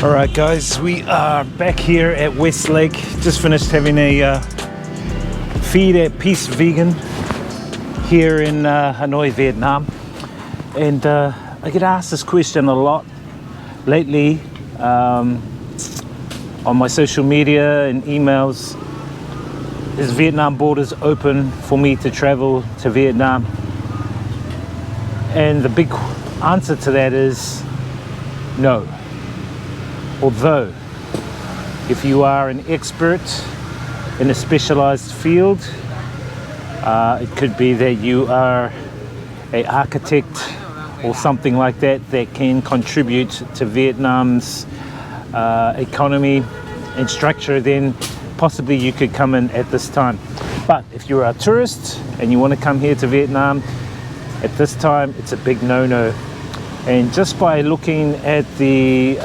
Alright guys, we are back here at West Lake. Just finished having a feed at Peace Vegan here in Hanoi, Vietnam. And I get asked this question a lot lately on my social media and emails. Is Vietnam borders open for me to travel to Vietnam? And the big answer to that is no. Although, if you are an expert in a specialized field, it could be that you are an architect or something like that that can contribute to Vietnam's economy and structure, then possibly you could come in at this time. But if you're a tourist and you want to come here to Vietnam, at this time it's a big no-no. And just by looking at the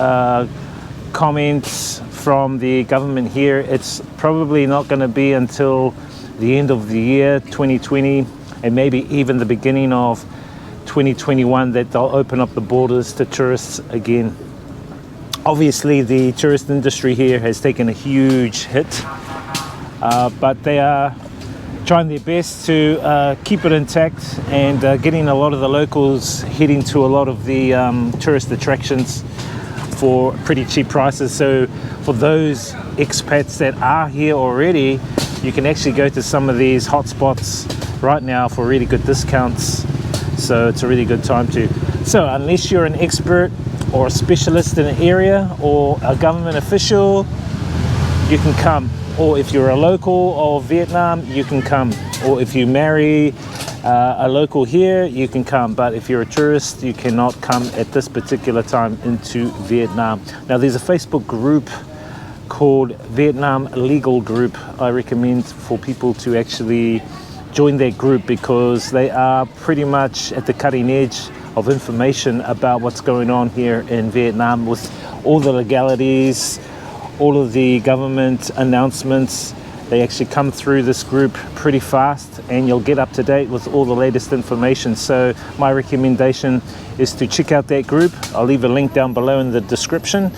comments from the government here, it's probably not going to be until the end of the year 2020 and maybe even the beginning of 2021 that they'll open up the borders to tourists again. Obviously the tourist industry here has taken a huge hit, but they are trying their best to keep it intact and getting a lot of the locals heading to a lot of the tourist attractions for pretty cheap prices. So for those expats that are here already, you can actually go to some of these hotspots right now for really good discounts. So it's a really good time to. So unless you're an expert or a specialist in an area or a government official, you can come. Or if you're a local of Vietnam, you can come. Or if you marry a local here, you can come. But if you're a tourist, you cannot come at this particular time into Vietnam. Now there's a Facebook group called Vietnam Legal Group. I recommend for people to actually join that group because they are pretty much at the cutting edge of information about what's going on here in Vietnam with all the legalities, all of the government announcements. They actually come through this group pretty fast and you'll get up to date with all the latest information. So my recommendation is to check out that group. I'll leave a link down below in the description.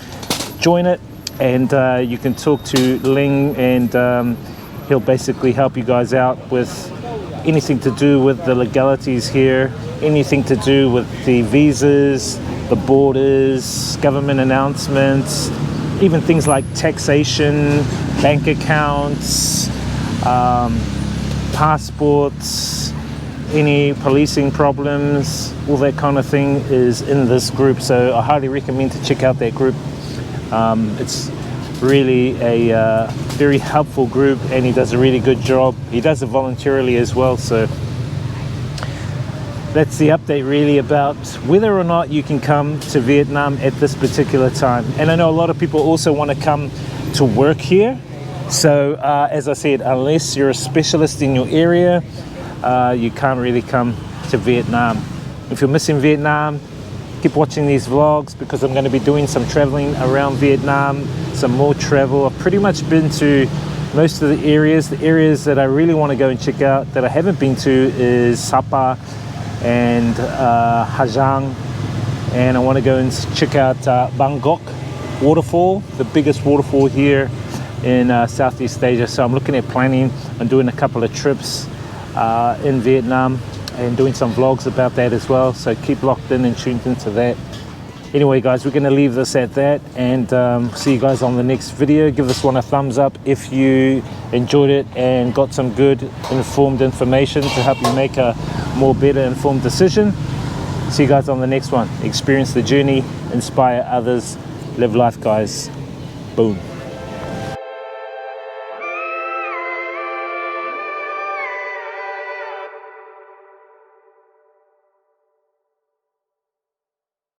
Join it and you can talk to Ling and he'll basically help you guys out with anything to do with the legalities here, anything to do with the visas, the borders, government announcements, even things like taxation, bank accounts, passports, any policing problems, all that kind of thing is in this group. So I highly recommend to check out that group. It's really a very helpful group and he does a really good job. He does it voluntarily as well. So that's the update really about whether or not you can come to Vietnam at this particular time. And I know a lot of people also want to come to work here. So as I said, unless you're a specialist in your area, you can't really come to Vietnam. If you're missing Vietnam, keep watching these vlogs because I'm going to be doing some traveling around Vietnam, some more travel. I've pretty much been to most of the areas that I really want to go and check out that I haven't been to is Sapa and Ha Giang, and I want to go and check out Bangkok waterfall, the biggest waterfall here in Southeast Asia. So I'm looking at planning and doing a couple of trips in Vietnam and doing some vlogs about that as well. So keep locked in and tuned into that. Anyway guys, we're going to leave this at that and see you guys on the next video. Give this one a thumbs up if you enjoyed it and got some good informed information to help you make a more better informed decision. See you guys on the next one. Experience the journey, inspire others, live life guys. Boom.